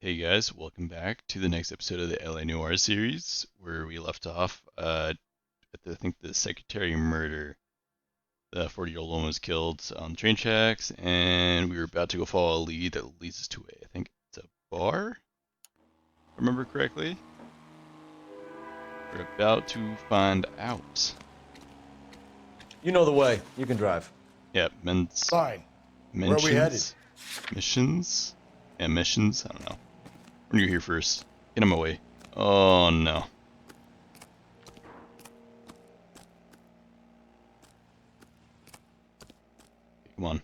Hey guys, welcome back to the next episode of the LA Noire series, where we left off at I think the secretary murder. The 40-year-old woman was killed on the train tracks, and we were about to go follow a lead that leads us to I think it's a bar, if I remember correctly. We're about to find out. You know the way. You can drive. Yeah, Fine. Where are we headed? Missions? Yeah, missions? I don't know. We're new here first. Get him away. Oh no. Come on.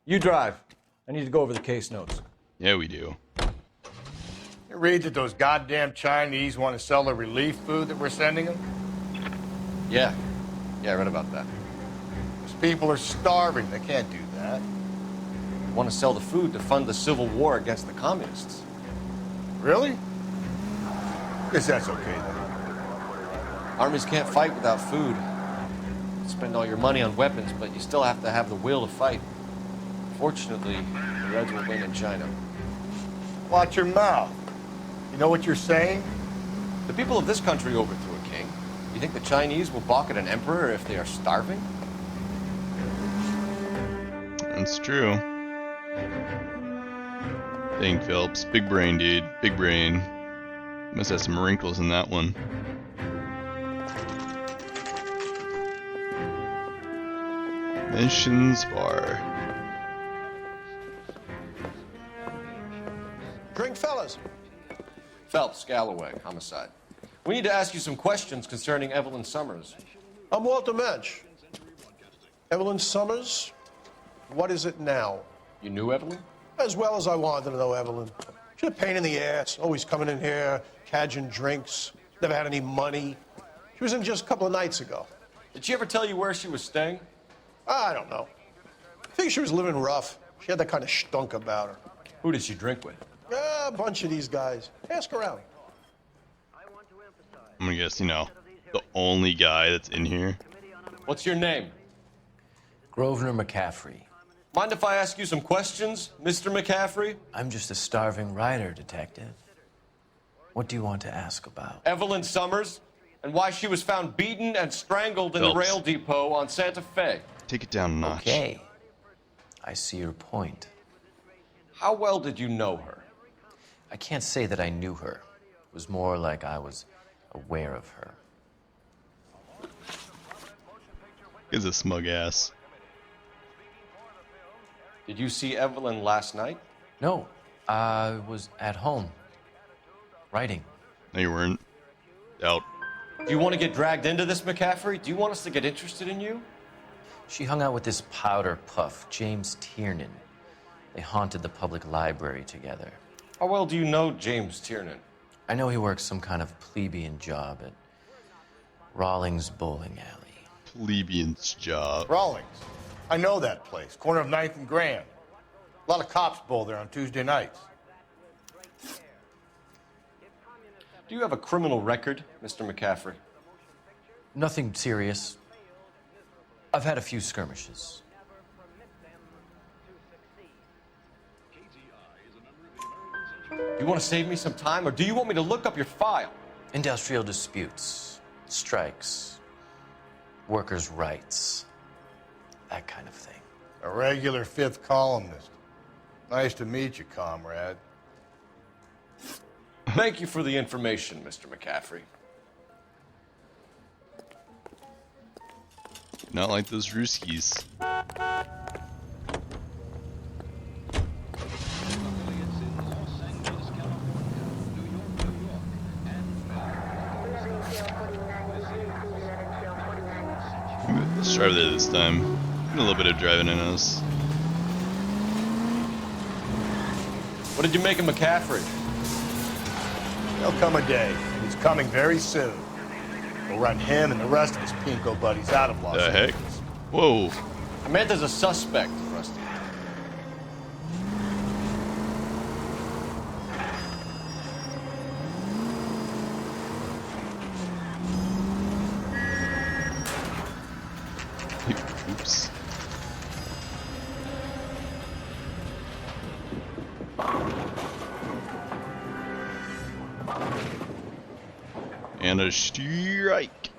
You drive. I need to go over the case notes. Yeah, we do. You read that those goddamn Chinese want to sell the relief food that we're sending them? Yeah. Yeah, I read about that. Those people are starving. They can't do that. Want to sell the food to fund the civil war against the communists. Really? Guess that's okay then. Armies can't fight without food. Spend all your money on weapons, but you still have to have the will to fight. Fortunately, the Reds will win in China. Watch your mouth. You know what you're saying? The people of this country overthrew a king. You think the Chinese will balk at an emperor if they are starving? That's true. Dang, Phelps. Big brain, dude. Big brain. Must have some wrinkles in that one. Missions bar. Drink, fellas. Phelps, Galloway, homicide. We need to ask you some questions concerning Evelyn Summers. I'm Walter Mensch. Evelyn Summers, what is it now? You knew Evelyn? As well as I wanted to know Evelyn. She's a pain in the ass, always coming in here, cadging drinks, never had any money. She was in just a couple of nights ago. Did she ever tell you where she was staying? I don't know. I think she was living rough. She had that kind of stunk about her. Who did she drink with? A bunch of these guys. Ask around. I'm gonna guess, the only guy that's in here. What's your name? Grosvenor McCaffrey. Mind if I ask you some questions, Mr. McCaffrey? I'm just a starving writer, detective. What do you want to ask about? Evelyn Summers, and why she was found beaten and strangled in the Phelps. rail depot on Santa Fe. Take it down a notch. Okay. I see your point. How well did you know her? I can't say that I knew her. It was more like I was aware of her. He's a smug ass. Did you see Evelyn last night? No, I was at home. Writing. No, you weren't. Out. Do you want to get dragged into this, McCaffrey? Do you want us to get interested in you? She hung out with this powder puff, James Tiernan. They haunted the public library together. How well do you know James Tiernan? I know he works some kind of plebeian job at Rawlings Bowling Alley. Plebeian's job. Rawlings. I know that place. Corner of 9th and Grand. A lot of cops bowl there on Tuesday nights. Do you have a criminal record, Mr. McCaffrey? Nothing serious. I've had a few skirmishes. Do you want to save me some time, or do you want me to look up your file? Industrial disputes, strikes, workers' rights, that kind of thing. A regular fifth columnist. Nice to meet you, comrade. Thank you for the information, Mr. McCaffrey. Not like those Ruskies. Let's drive there this time. A little bit of driving in us. What did you make of McCaffrey? There'll come a day, and it's coming very soon. We'll run him and the rest of his pinko buddies out of Los The heck? Angeles. Whoa. I meant as a suspect, Rusty. Oops. And a strike.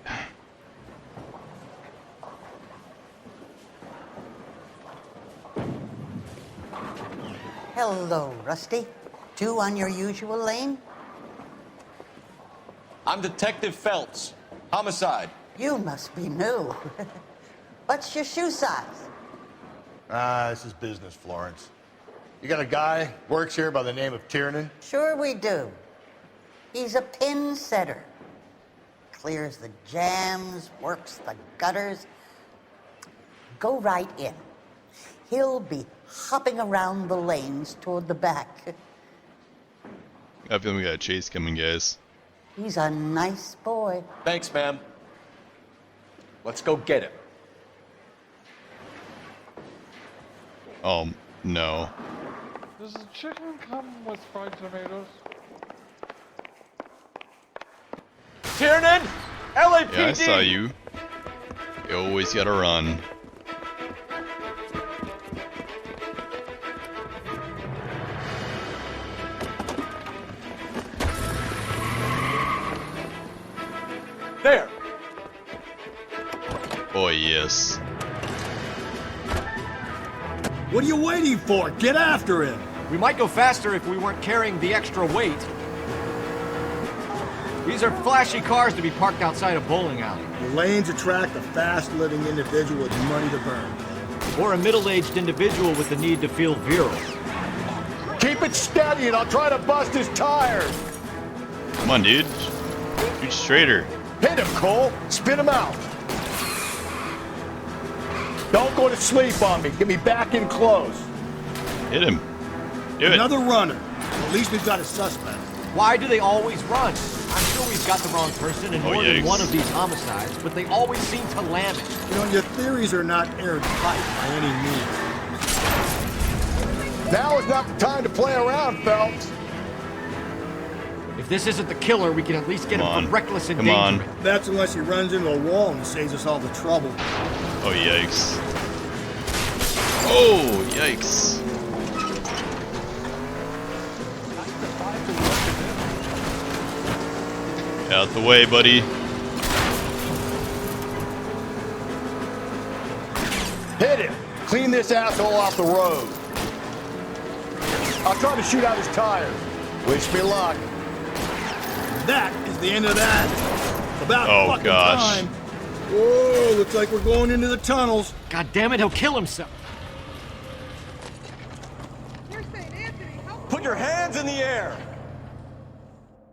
Hello, Rusty. Two on your usual lane? I'm Detective Phelps. Homicide. You must be new. What's your shoe size? This is business, Florence. You got a guy works here by the name of Tiernan? Sure we do. He's a pin setter. Clears the jams, works the gutters. Go right in. He'll be hopping around the lanes toward the back. I feel we got a chase coming, guys. He's a nice boy. Thanks, ma'am. Let's go get him. Oh, no. Does the chicken come with fried tomatoes? Tiernan! LAPD! Yeah, I saw you. You always gotta run. There! Oh, yes. What are you waiting for? Get after him! We might go faster if we weren't carrying the extra weight. These are flashy cars to be parked outside a bowling alley. The lanes attract a fast-living individual with money to burn. Or a middle-aged individual with the need to feel virile. Keep it steady and I'll try to bust his tires. Come on, dude. Shoot straighter. Hit him, Cole. Spin him out. Don't go to sleep on me. Get me back in close. Hit him. Do it. Another runner. At least we've got a suspect. Why do they always run? I'm sure we've got the wrong person in more than yikes. one of these homicides, but they always seem to lam it. You know, your theories are not airtight by any means. Now is not the time to play around, Phelps. If this isn't the killer, we can at least get Come him on. for reckless Come on. endangerment. That's unless he runs into a wall and saves us all the trouble. Oh, yikes. Oh, yikes. Out the way, buddy. Hit him. Clean this asshole off the road. I'll try to shoot out his tires. Wish me luck. That is the end of that. About Oh, fucking gosh. time. Whoa, looks like we're going into the tunnels. God damn it, he'll kill himself. Put your hands in the air.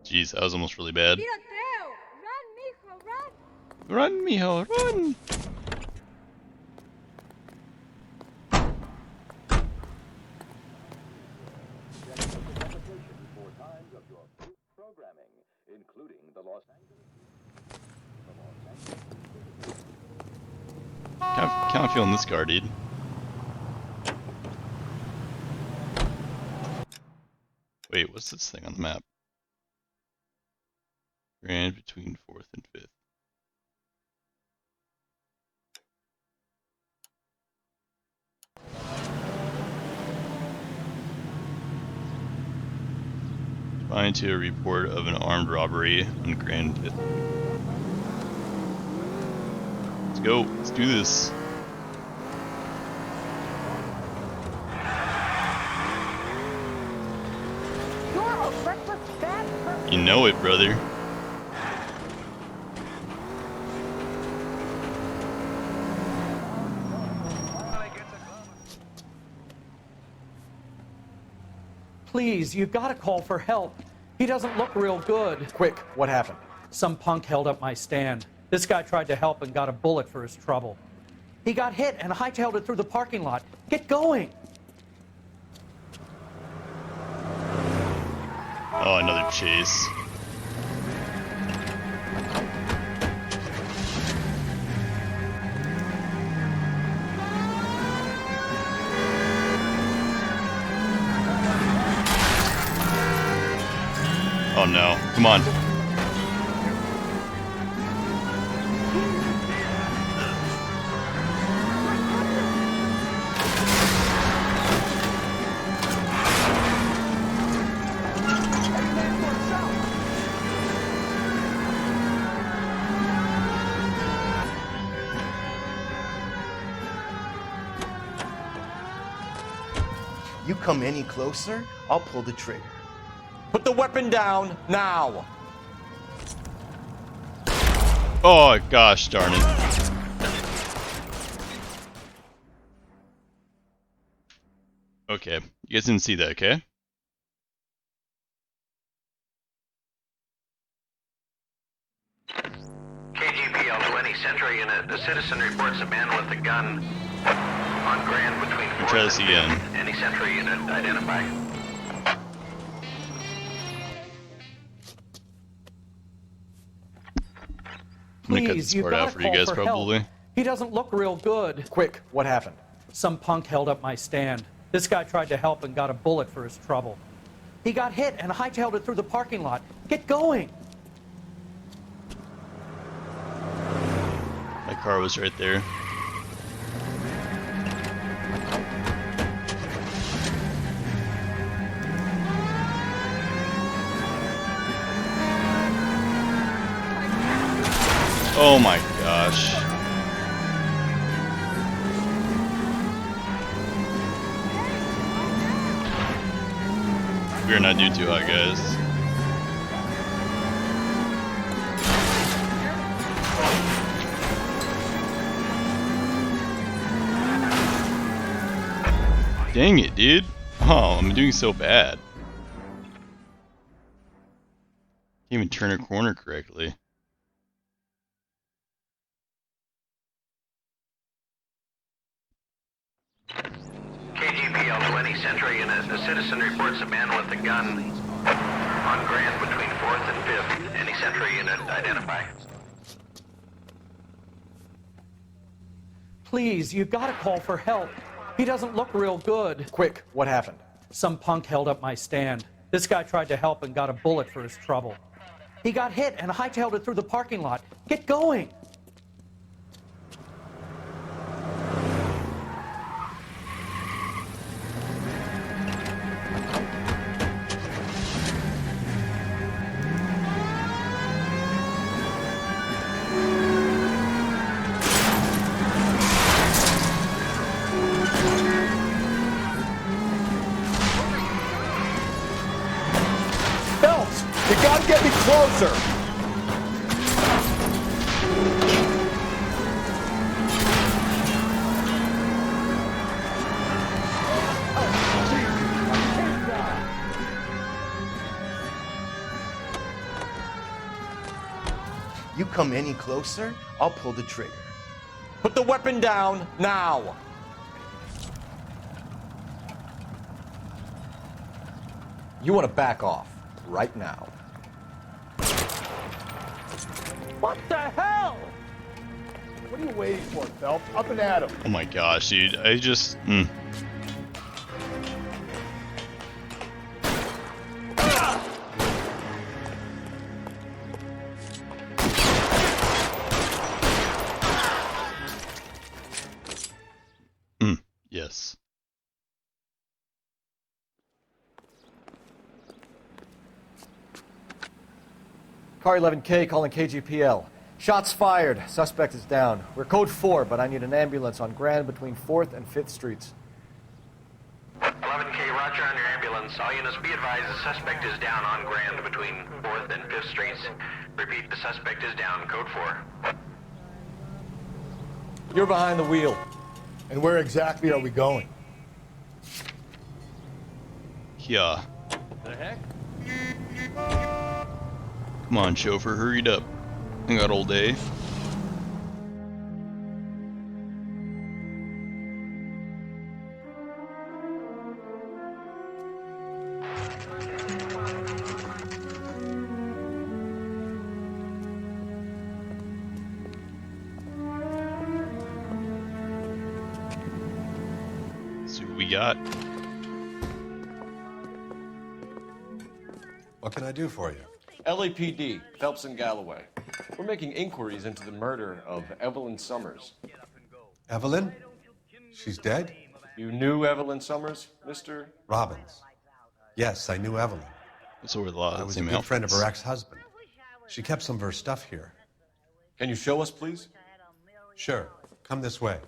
Jeez, that was almost really bad. Tiroteo! Run, mijo, run! Run, mijo, run! Kind of feeling this car, dude. Wait, what's this thing on the map? Grand between 4th and 5th. Responding to a report of an armed robbery on Grand 5th. Let's go. Let's do this. You're a reckless bad person! You know it, brother. Please, you gotta call for help. He doesn't look real good. Quick, what happened? Some punk held up my stand. This guy tried to help and got a bullet for his trouble. He got hit and hightailed it through the parking lot. Get going! Oh, another chase. Oh no, come on. come any closer, I'll pull the trigger. Put the weapon down now. Oh gosh darn it. Okay, you guys didn't see that, okay? KGPL 20 Century Unit. The citizen reports a man with a gun on Grand between 4th Try this and again. 5th. Any Century Unit identify. I'm gonna cut Please, this you part out gotta for you call guys for probably. help. He doesn't look real good. Quick, what happened? Some punk held up my stand. This guy tried to help and got a bullet for his trouble. He got hit and hightailed it through the parking lot. Get going! My car was right there. Oh my gosh. We're not doing too hot, guys. Dang it, dude. Oh, I'm doing so bad. Can't even turn a corner correctly. KGPL 20 Century Unit. The citizen reports a man with a gun on Grand between 4th and 5th. Any Century Unit identify. Please, you gotta call for help. He doesn't look real good. Quick, what happened? Some punk held up my stand. This guy tried to help and got a bullet for his trouble. He got hit and hightailed it through the parking lot. Get going! Phelps, you gotta get me closer. You come any closer, I'll pull the trigger. Put the weapon down now. You want to back off right now. What the hell? What are you waiting for, Phelps? Up and at him. Oh my gosh, dude. I just... Yes. Car 11K calling KGPL. Shots fired. Suspect is down. We're code 4, but I need an ambulance on Grand between 4th and 5th Streets. 11K, roger on your ambulance. All units be advised the suspect is down on Grand between 4th and 5th Streets. Repeat, the suspect is down. Code 4. You're behind the wheel. And where exactly are we going? Yeah. The heck? Come on, chauffeur, hurried up. I got all day. See what we got. What can I do for you? LAPD, Phelps and Galloway. We're making inquiries into the murder of Evelyn Summers. Evelyn? She's dead? You knew Evelyn Summers, Mr. Robbins. Yes, I knew Evelyn. So we're a lot I of was the a same good friend of her outfits. ex-husband. She kept some of her stuff here. Can you show us, please? Sure. Come this way.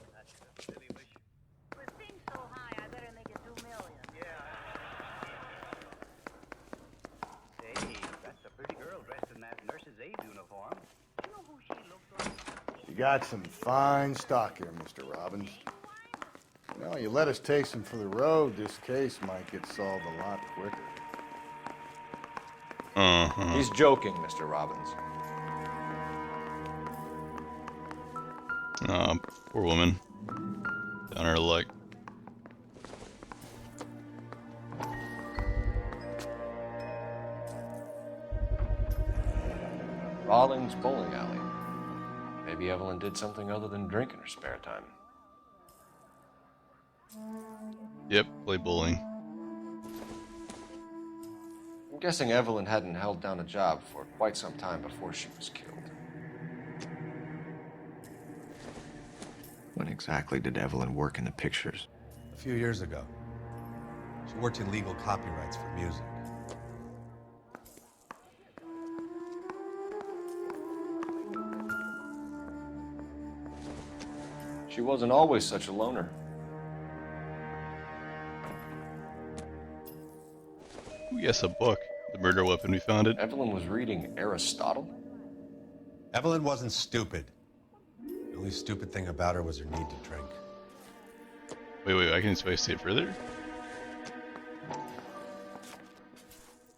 You got some fine stock here, Mr. Robbins. Well, you let us take some for the road, this case might get solved a lot quicker. He's joking, Mr. Robbins. Poor woman. Down her luck. Rawlings Bowling Alley. Maybe Evelyn did something other than drink in her spare time. Yep, play bowling. I'm guessing Evelyn hadn't held down a job for quite some time before she was killed. When exactly did Evelyn work in the pictures? A few years ago. She worked in legal copyrights for music. She wasn't always such a loner. Ooh, yes, a book. The murder weapon we found it. Evelyn was reading Aristotle? Evelyn wasn't stupid. The only stupid thing about her was her need to drink. Wait, I can say it further?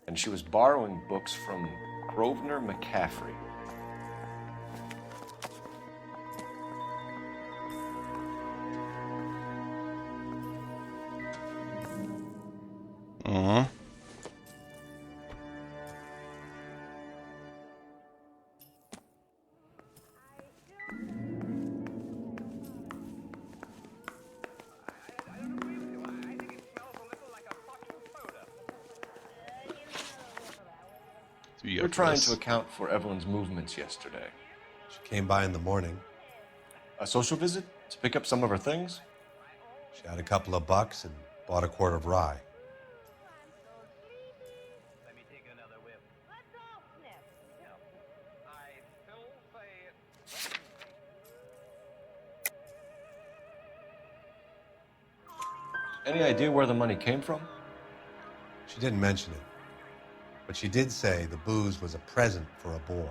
And she was borrowing books from Grosvenor McCaffrey. Uh-huh. We're trying to account for Evelyn's movements yesterday. She came by in the morning. A social visit? To pick up some of her things? She had a couple of bucks and bought a quart of rye. Any idea where the money came from? She didn't mention it, but she did say the booze was a present for a boy.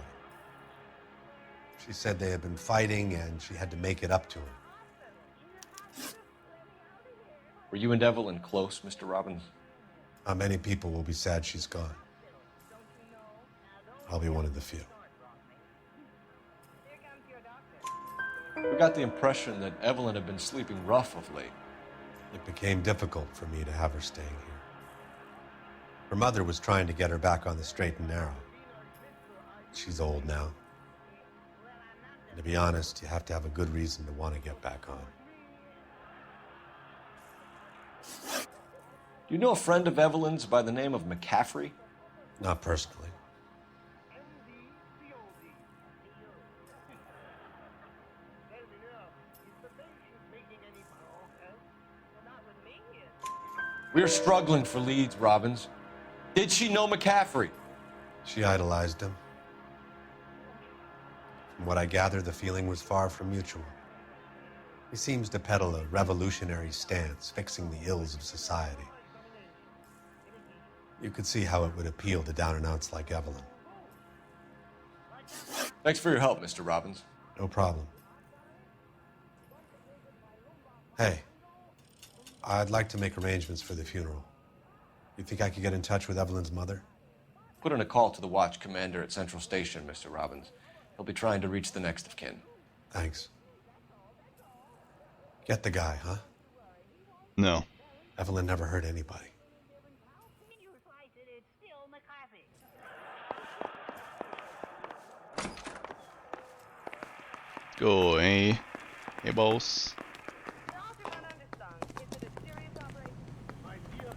She said they had been fighting and she had to make it up to him. Were you and Evelyn close, Mr. Robbins? Not many people will be sad she's gone. I'll be one of the few. We got the impression that Evelyn had been sleeping rough of late. It became difficult for me to have her staying here. Her mother was trying to get her back on the straight and narrow. She's old now. And to be honest, you have to have a good reason to want to get back on. Do you know a friend of Evelyn's by the name of McCaffrey? Not personally. We're struggling for leads, Robbins. Did she know McCaffrey? She idolized him. From what I gather, the feeling was far from mutual. He seems to peddle a revolutionary stance, fixing the ills of society. You could see how it would appeal to down-and-outs like Evelyn. Thanks for your help, Mr. Robbins. No problem. Hey, I'd like to make arrangements for the funeral. You think I could get in touch with Evelyn's mother? Put in a call to the watch commander at Central Station, Mr. Robbins. He'll be trying to reach the next of kin. Thanks. Get the guy, huh? No. Evelyn never hurt anybody. Go, hey. Hey, boss.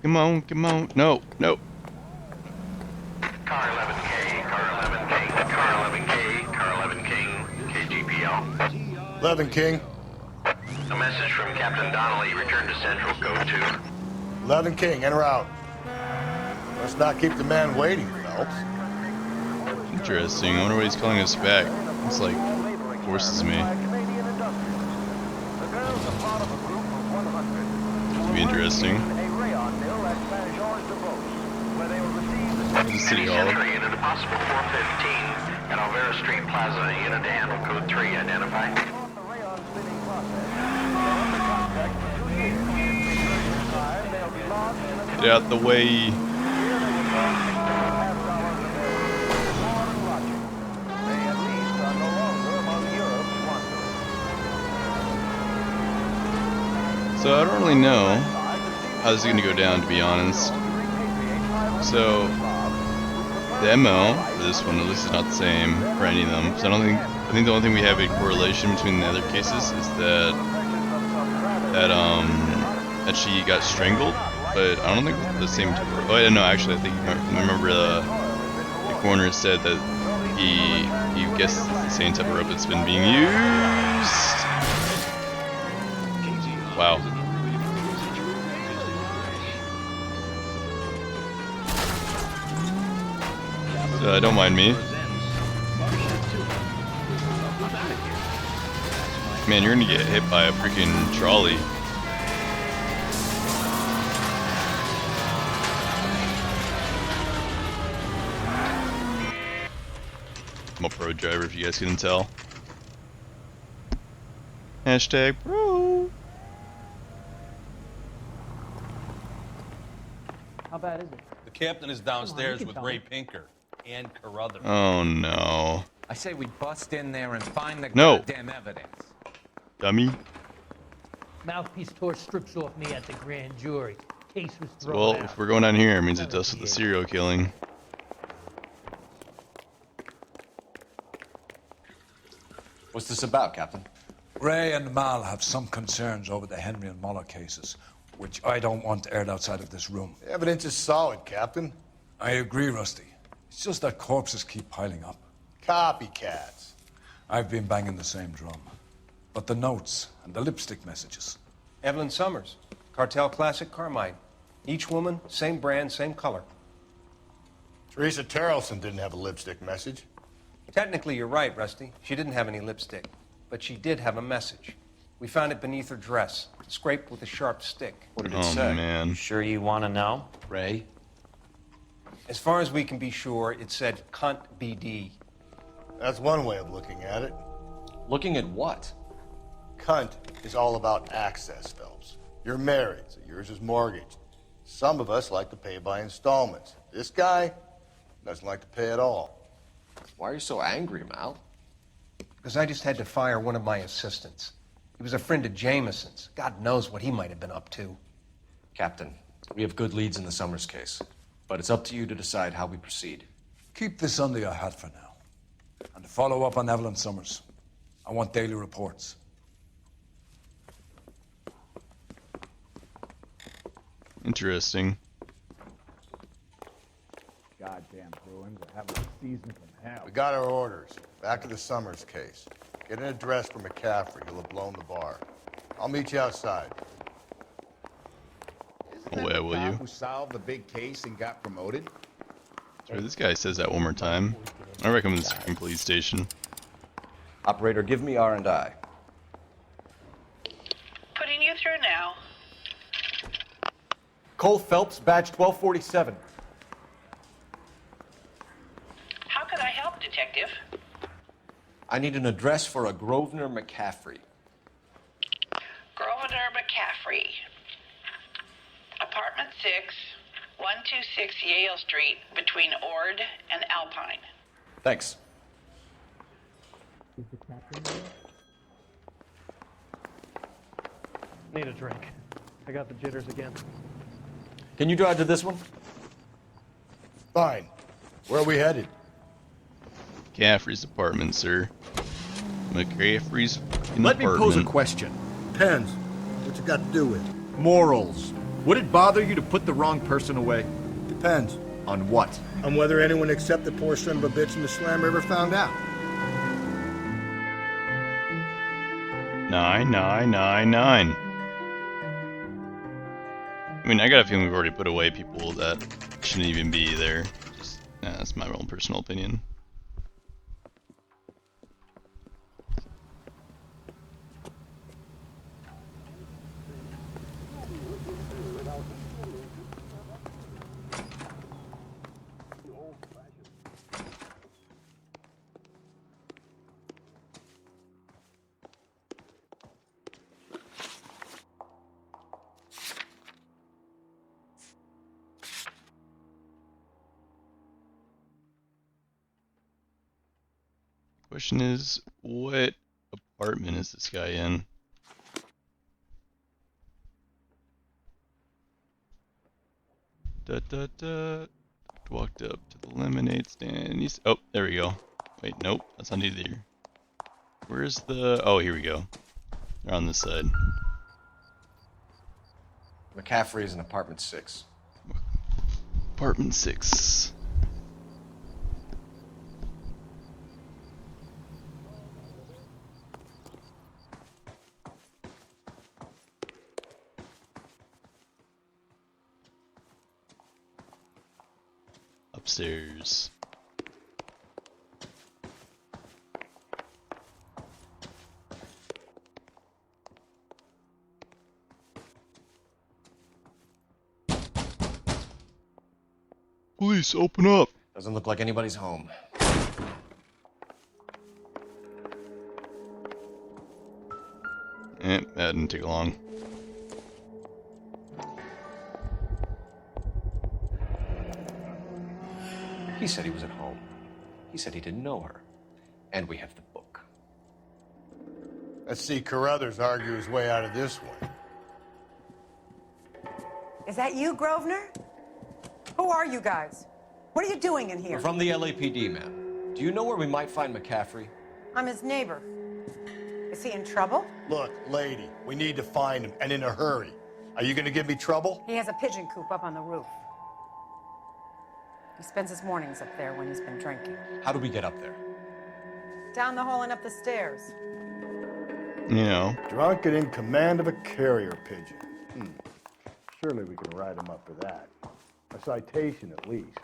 Come on. No. Car 11K, Car 11K, Car 11K, Car 11 King, KGPL. 11 King. A message from Captain Donnelly. Return to Central. Go to 11 King, in or out? Let's not keep the man waiting, Phelps. Interesting. I wonder why he's calling us back. It's like, forces me. Could be interesting. The City Hall. entry into the possible 415. At Alvera Street Plaza, unit to handle code 3, identify. Get out the way. So I don't really know how this is going to go down, to be honest. So the MO for this one, at least, is not the same for any of them. So I think the only thing we have a correlation between the other cases is that she got strangled, but I don't think it's the same. Oh, I don't know. Actually, I think I remember the coroner said that he guesses it's the same type of rope that's been being used. Wow. So don't mind me. Man, you're gonna get hit by a freaking trolley. I'm a pro driver, if you guys couldn't tell. Hashtag pro. How bad is it? The captain is downstairs with Ray Pinker and Carruthers. Oh no. I say we bust in there and find the No. goddamn evidence. Dummy. Mouthpiece tore strips off me at the grand jury. Case was thrown Well, out. if we're going down here, it means it does with the serial killing. What's this about, Captain? Ray and Mal have some concerns over the Henry and Muller cases, which I don't want aired outside of this room. The evidence is solid, Captain. I agree, Rusty. It's just that corpses keep piling up. Copycats. I've been banging the same drum. But the notes and the lipstick messages. Evelyn Summers, Cartel Classic Carmine. Each woman, same brand, same color. Teresa Terrelson didn't have a lipstick message. Technically, you're right, Rusty. She didn't have any lipstick. But she did have a message. We found it beneath her dress, scraped with a sharp stick. What did it say? Oh man. Sure you want to know? Ray? As far as we can be sure, it said cunt BD. That's one way of looking at it. Looking at what? Cunt is all about access, Phelps. You're married, so yours is mortgaged. Some of us like to pay by installments. This guy doesn't like to pay at all. Why are you so angry, Mal? Because I just had to fire one of my assistants. He was a friend of Jameson's. God knows what he might have been up to. Captain, we have good leads in the Summers case, but it's up to you to decide how we proceed. Keep this under your hat for now. And to follow up on Evelyn Summers, I want daily reports. Interesting. Goddamn Bruins are having a season from hell. We got our orders. Back to the Summers case. Get an address for McCaffrey. He'll have blown the bar. I'll meet you outside. Oh, where will you? Who solved the big case and got promoted? Sorry, this guy says that one more time. I recommend this freaking police station. Operator, give me R&I. Putting you through now. Cole Phelps, badge 1247. How can I help, Detective? I need an address for a Grosvenor McCaffrey. Grosvenor McCaffrey. Apartment 6, 126 Yale Street, between Ord and Alpine. Thanks. Need a drink. I got the jitters again. Can you drive to this one? Fine. Where are we headed? McCaffrey's apartment, sir. McCaffrey's Let me apartment. pose a question. Depends. What's it got to do with? Morals. Would it bother you to put the wrong person away? Depends. On what? On whether anyone except the poor son of a bitch in the slammer ever found out. 9999. I mean, I got a feeling we've already put away people that shouldn't even be there. Just, that's my own personal opinion. Question is, what apartment is this guy in? Walked up to the lemonade stand. Oh, there we go. Wait, nope, that's not either. Where's the... Oh, here we go. They're on this side. McCaffrey is in apartment 6. Apartment 6. Upstairs. Police, open up! Doesn't look like anybody's home. That didn't take long. He said he was at home. He said he didn't know her. And we have the book. Let's see Carruthers argue his way out of this one. Is that you, Grosvenor? Who are you guys? What are you doing in here? We're from the LAPD, ma'am. Do you know where we might find McCaffrey? I'm his neighbor. Is he in trouble? Look, lady, we need to find him, and in a hurry. Are you gonna give me trouble? He has a pigeon coop up on the roof. He spends his mornings up there when he's been drinking. How do we get up there? Down the hall and up the stairs. You know. Drunk and in command of a carrier pigeon. Surely we can write him up for that. A citation, at least.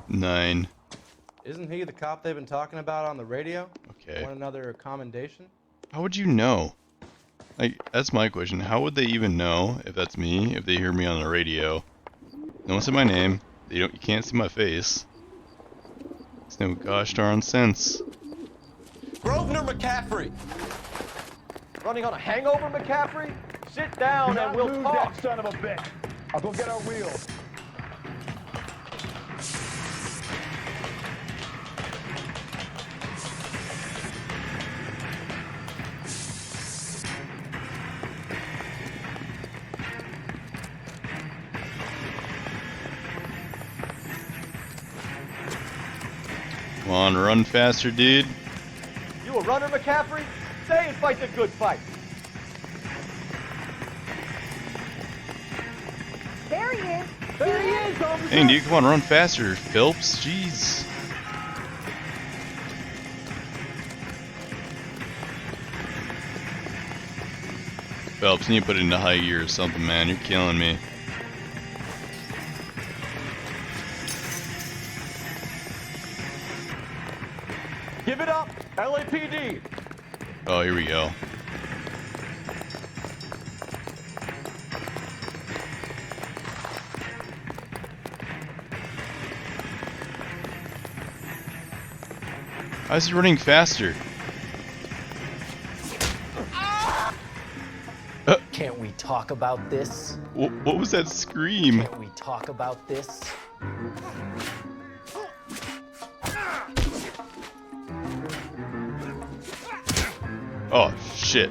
9. Isn't he the cop they've been talking about on the radio? Okay. Want another commendation? How would you know? Like, that's my question. How would they even know if that's me, if they hear me on the radio? No one said my name. You can't see my face. It's no gosh darn sense. Grosvenor McCaffrey! Running on a hangover, McCaffrey? Sit down and we'll talk. That son of a bitch. I'll go get our wheels. Come on, run faster, dude. You a runner, McCaffrey? Stay and fight the good fight. There he is. There he is, officer. Hey, dude, come on, run faster, Phelps. Jeez. Phelps, you need to put it into high gear or something, man. You're killing me. Give it up, LAPD. Oh, here we go. Why is he running faster? Can't we talk about this? What was that scream? Can't we talk about this? Oh, shit.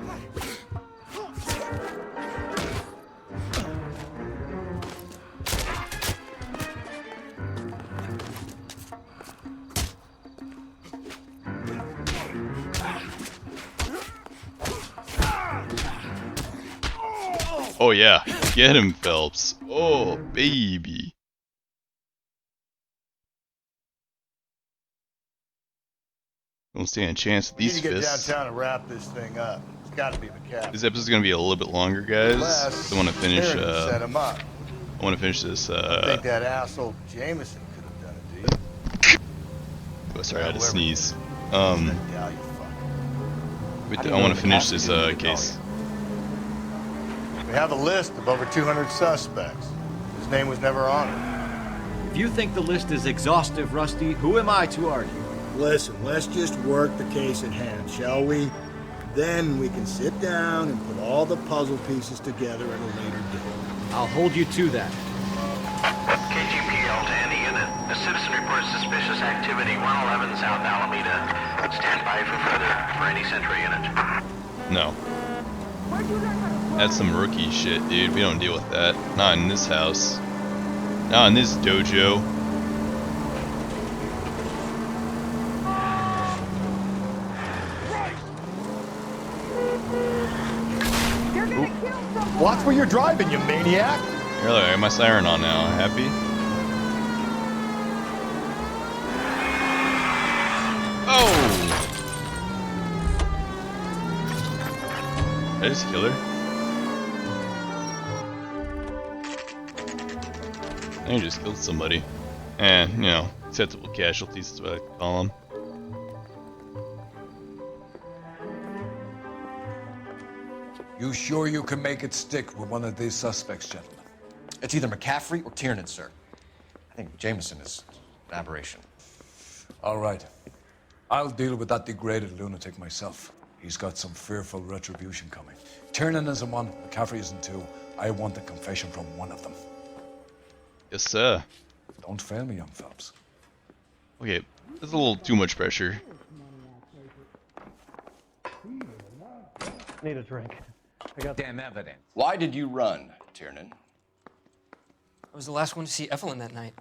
Oh yeah, get him, Phelps. Oh, baby. Don't stand a chance with We need these to get fists. downtown and wrap this thing up. It's got to be McCaffrey. This episode's gonna be a little bit longer, guys. Unless I want to finish. Sheridan set him up. I want to finish this. I think that asshole Jameson could have done it, do you? Oh, sorry, I had to Whoever- sneeze. That gal you fuck. I want to finish this case. We have a list of over 200 suspects. His name was never on it. If you think the list is exhaustive, Rusty, who am I to argue? Listen, let's just work the case at hand, shall we? Then we can sit down and put all the puzzle pieces together at a later date. I'll hold you to that. KGPL to any unit. A citizen reports suspicious activity 111 South Alameda. Stand by for any Central unit. No. That's some rookie shit, dude. We don't deal with that. Not in this house. Not in this dojo. Watch where you're driving, you maniac! Here, look, I got my siren on now. Happy? Oh! Did I just kill her? I think I just killed somebody. And, you know, acceptable casualties is what I call them. You sure you can make it stick with one of these suspects, gentlemen? It's either McCaffrey or Tiernan, sir. I think Jameson is an aberration. All right. I'll deal with that degraded lunatic myself. He's got some fearful retribution coming. Tiernan isn't one, McCaffrey isn't two. I want a confession from one of them. Yes, sir. Don't fail me, young Phelps. Okay, that's a little too much pressure. Need a drink. I got damn evidence. Why did you run, Tiernan? I was the last one to see Evelyn that night.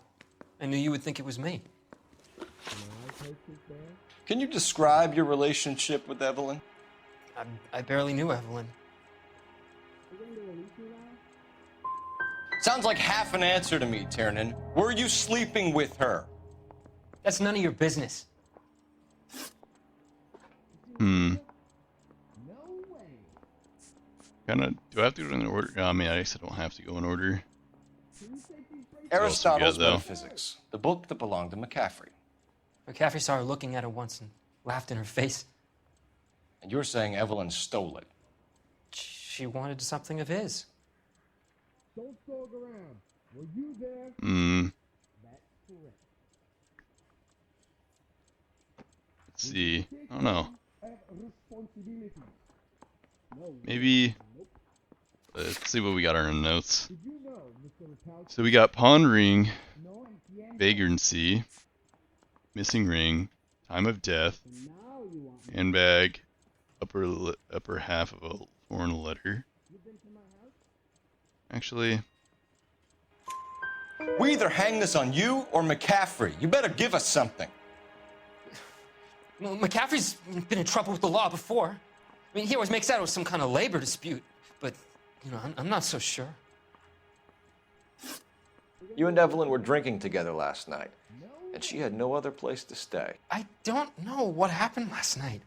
I knew you would think it was me. Can you describe your relationship with Evelyn? I barely knew Evelyn. Sounds like half an answer to me, Tiernan. Were you sleeping with her? That's none of your business. Kinda, do I have to go in order? I mean, I guess I don't have to go in order. Aristotle's though? Metaphysics, the book that belonged to McCaffrey. McCaffrey saw her looking at it once and laughed in her face. And you're saying Evelyn stole it? She wanted something of his. Don't stalk around. Were you there? That's correct. Let's see. I don't know. Have responsibility. Maybe. Let's see what we got on our notes. Did you know, Mr. Rapalski? So we got pawn ring, vagrancy, missing ring, time of death, handbag, upper half of a foreign letter. Actually, We either hang this on you or McCaffrey. You better give us something. Well, McCaffrey's been in trouble with the law before. I mean, he always makes out it was some kind of labor dispute, but, you know, I'm not so sure. You and Evelyn were drinking together last night, and she had no other place to stay. I don't know what happened last night.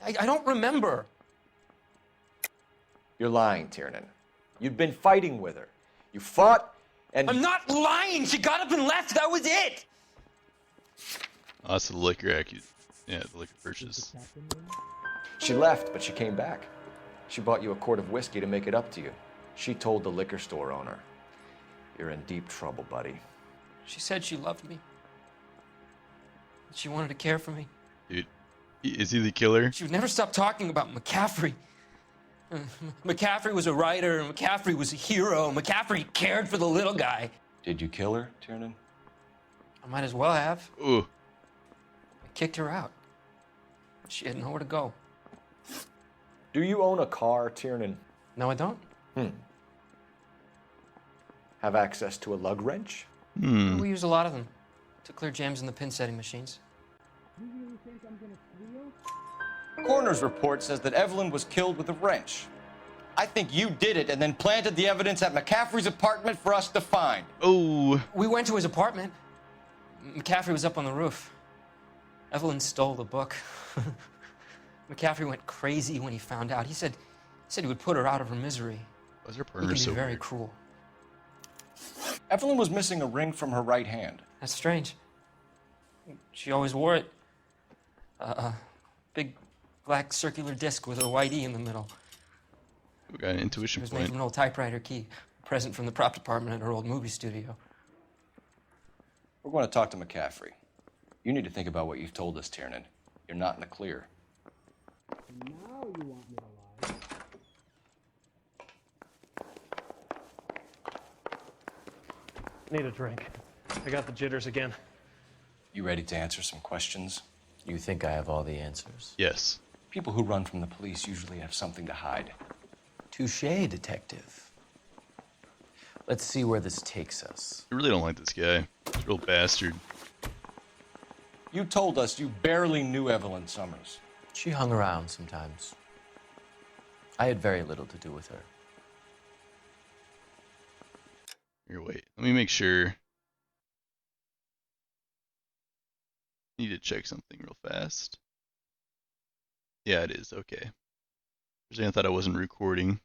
I don't remember. You're lying, Tiernan. You'd been fighting with her. You fought, and... I'm not lying! She got up and left! That was it! oh, that's the liquor the liquor purchase. She left, but she came back. She bought you a quart of whiskey to make it up to you. She told the liquor store owner. You're in deep trouble, buddy. She said she loved me. She wanted to care for me. Dude, is he the killer? She would never stop talking about McCaffrey. McCaffrey was a writer, McCaffrey was a hero, McCaffrey cared for the little guy. Did you kill her, Tiernan? I might as well have. Ooh. I kicked her out. She had nowhere to go. Do you own a car, Tiernan? No, I don't. Have access to a lug wrench? We use a lot of them to clear jams in the pin setting machines. You really think I'm gonna squeal? Coroner's report says that Evelyn was killed with a wrench. I think you did it and then planted the evidence at McCaffrey's apartment for us to find. Oh. We went to his apartment. McCaffrey was up on the roof. Evelyn stole the book. McCaffrey went crazy when he found out. He said he would put her out of her misery. Why's her He partner can so be very weird? cruel. Evelyn was missing a ring from her right hand. That's strange. She always wore it. Big black circular disc with a white E in the middle. We got an It intuition was made point. from an old typewriter key, a present from the prop department at her old movie studio. We're going to talk to McCaffrey. You need to think about what you've told us, Tiernan. You're not in the clear. Now you want me to lie? Need a drink. I got the jitters again. You ready to answer some questions? You think I have all the answers? Yes. People who run from the police usually have something to hide. Touché, detective. Let's see where this takes us. I really don't like this guy. He's a real bastard. You told us you barely knew Evelyn Summers. She hung around sometimes. I had very little to do with her. Here, wait. Let me make sure. Need to check something real fast. Yeah, it is. Okay. For a second, I thought I wasn't recording.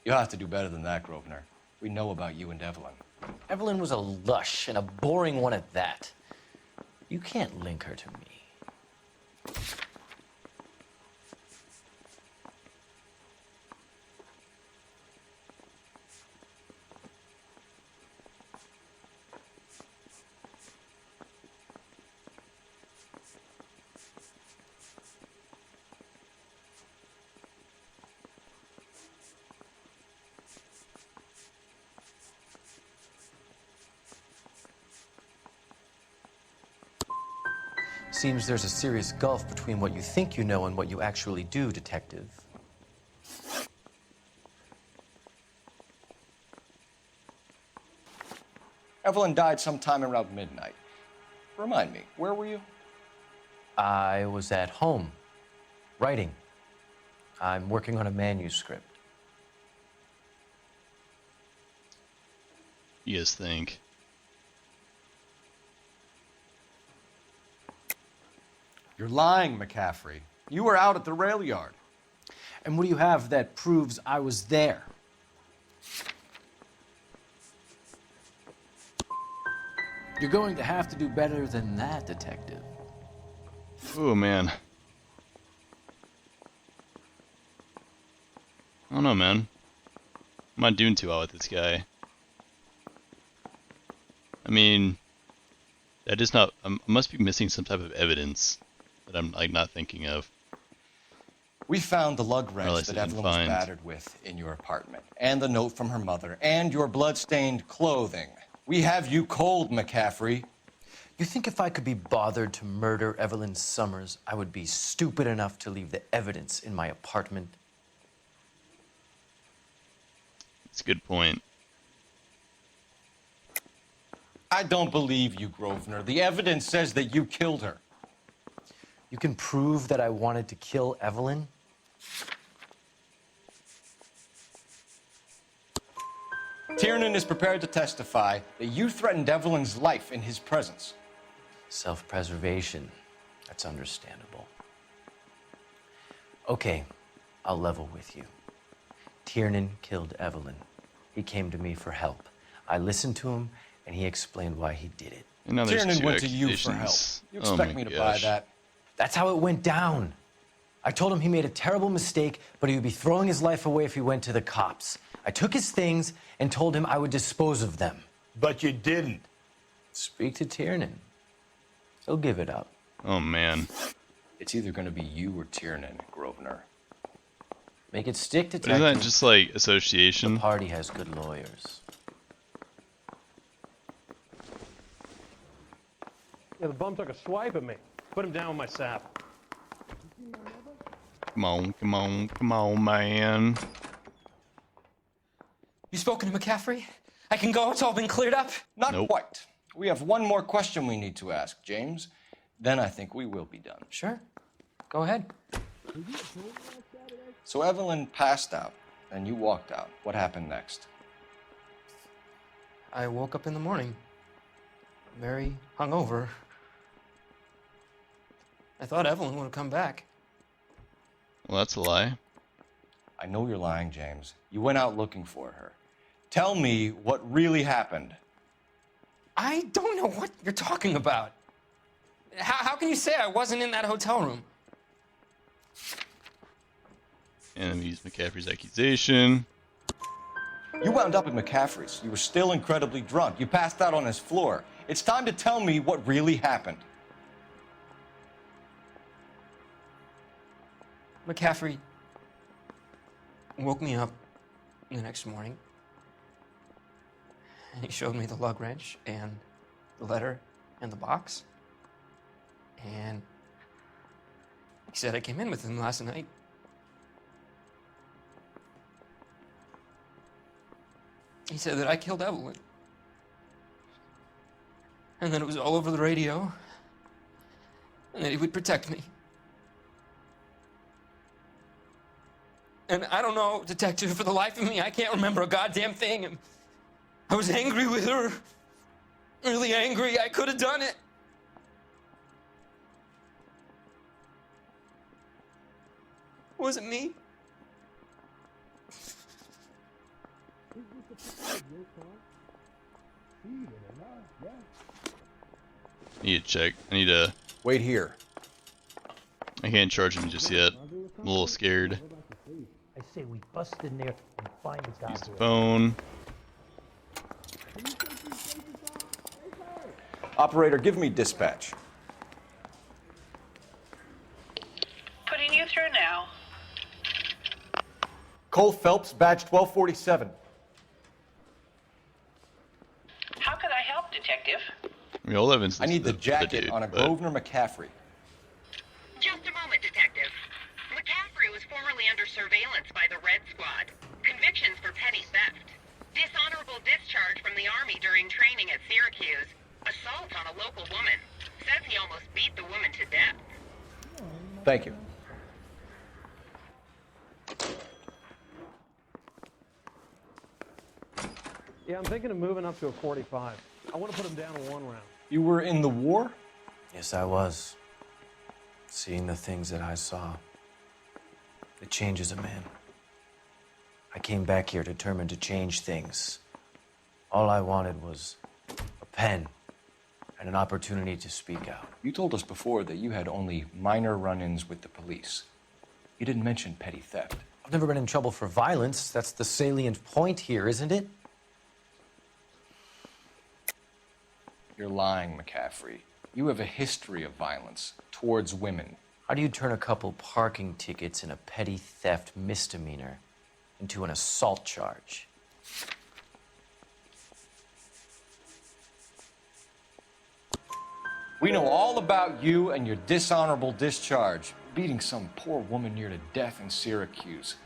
You'll have to do better than that, Grosvenor. We know about you and Evelyn. Evelyn was a lush, and a boring one at that. You can't link her to me. Seems there's a serious gulf between what you think you know and what you actually do, detective. Evelyn died sometime around midnight. Remind me, where were you? I was at home, writing. I'm working on a manuscript. You guys think? You're lying, McCaffrey. You were out at the rail yard. And what do you have that proves I was there? You're going to have to do better than that, detective. Oh, man. I don't know, man. I'm not doing too well with this guy. I mean, I just not. I must be missing some type of evidence that I'm like not thinking of. We found the lug wrench that Evelyn was battered with in your apartment, and the note from her mother, and your blood-stained clothing. We have you cold, McCaffrey. You think if I could be bothered to murder Evelyn Summers, I would be stupid enough to leave the evidence in my apartment? It's a good point. I don't believe you, Grosvenor. The evidence says that you killed her. You can prove that I wanted to kill Evelyn? Tiernan is prepared to testify that you threatened Evelyn's life in his presence. Self-preservation. That's understandable. Okay, I'll level with you. Tiernan killed Evelyn. He came to me for help. I listened to him, and he explained why he did it. And now there's Tiernan two went to you for help. accusations. You Oh expect my me to buy gosh. that? That's how it went down. I told him he made a terrible mistake, but he would be throwing his life away if he went to the cops. I took his things and told him I would dispose of them. But you didn't. Speak to Tiernan. He'll give it up. Oh man. It's either going to be you or Tiernan, Grosvenor. Make it stick, But detective. isn't that just like association? The party has good lawyers. Yeah, the bum took a swipe at me. Put him down with my sap. Come on, come on, come on, man. You spoken to McCaffrey? I can go? It's all been cleared up? Not quite. We have one more question we need to ask, James. Then I think we will be done. Sure. Go ahead. So Evelyn passed out, and you walked out. What happened next? I woke up in the morning, very hungover. I thought Evelyn would have come back. Well, that's a lie. I know you're lying, James. You went out looking for her. Tell me what really happened. I don't know what you're talking about. How can you say I wasn't in that hotel room? And use McCaffrey's accusation. You wound up at McCaffrey's. You were still incredibly drunk. You passed out on his floor. It's time to tell me what really happened. McCaffrey woke me up the next morning, and he showed me the lug wrench and the letter and the box. And he said I came in with him last night. He said that I killed Evelyn. And that it was all over the radio. And that he would protect me. And I don't know, detective, for the life of me, I can't remember a goddamn thing. And I was angry with her. Really angry. I could have done it. Was it me? I need to check. I need to... Wait here. I can't charge him just yet. I'm a little scared. I say we bust in there and find the guy. Use the phone. Operator, give me dispatch. Putting you through now. Cole Phelps, badge 1247. How could I help, detective? I mean, all evidence. I need the jacket dude, on a but- Grosvenor McCaffrey. Just a moment, detective. McCaffrey was formerly under surveillance by the Red Squad. Convictions for petty theft. Dishonorable discharge from the Army during training at Syracuse. Assault on a local woman. Says he almost beat the woman to death. Thank you. Yeah, I'm thinking of moving up to a 45. I want to put him down in one round. You were in the war? Yes, I was. Seeing the things that I saw. It changes a man. I came back here determined to change things. All I wanted was a pen and an opportunity to speak out. You told us before that you had only minor run-ins with the police. You didn't mention petty theft. I've never been in trouble for violence. That's the salient point here, isn't it? You're lying, McCaffrey. You have a history of violence towards women. How do you turn a couple parking tickets and a petty theft misdemeanor into an assault charge? We know all about you and your dishonorable discharge, beating some poor woman near to death in Syracuse.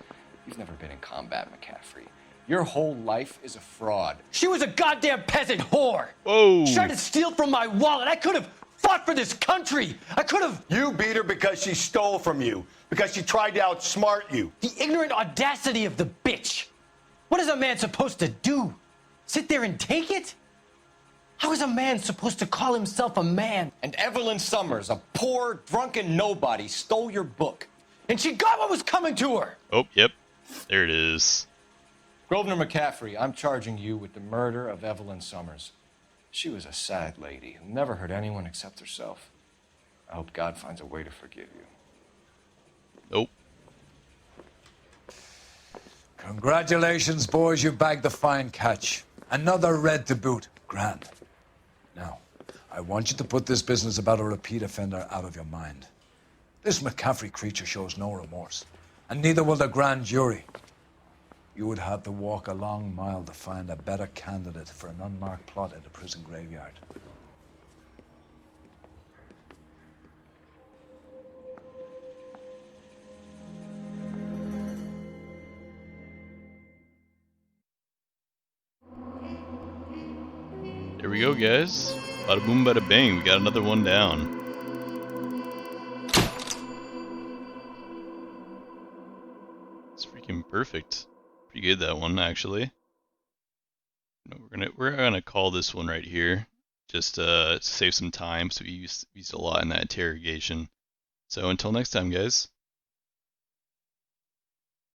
You've never been in combat, McCaffrey. Your whole life is a fraud. She was a goddamn peasant whore! Whoa! She tried to steal from my wallet. I could have fought for this country. I could have... You beat her because she stole from you, because she tried to outsmart you. The ignorant audacity of the bitch. What is a man supposed to do? Sit there and take it? How is a man supposed to call himself a man? And Evelyn Summers, a poor, drunken nobody, stole your book. And she got what was coming to her. Oh, yep. There it is. Grosvenor McCaffrey, I'm charging you with the murder of Evelyn Summers. She was a sad lady who never hurt anyone except herself. I hope God finds a way to forgive you. Nope. Congratulations, boys. You bagged the fine catch. Another red to boot. Grand. Now, I want you to put this business about a repeat offender out of your mind. This McCaffrey creature shows no remorse, and neither will the grand jury. You would have to walk a long mile to find a better candidate for an unmarked plot in the prison graveyard. There we go, guys. Bada boom, bada bang. We got another one down. It's freaking perfect. Pretty good, that one, actually. No, we're gonna call this one right here, just to save some time. So we used a lot in that interrogation. So until next time, guys.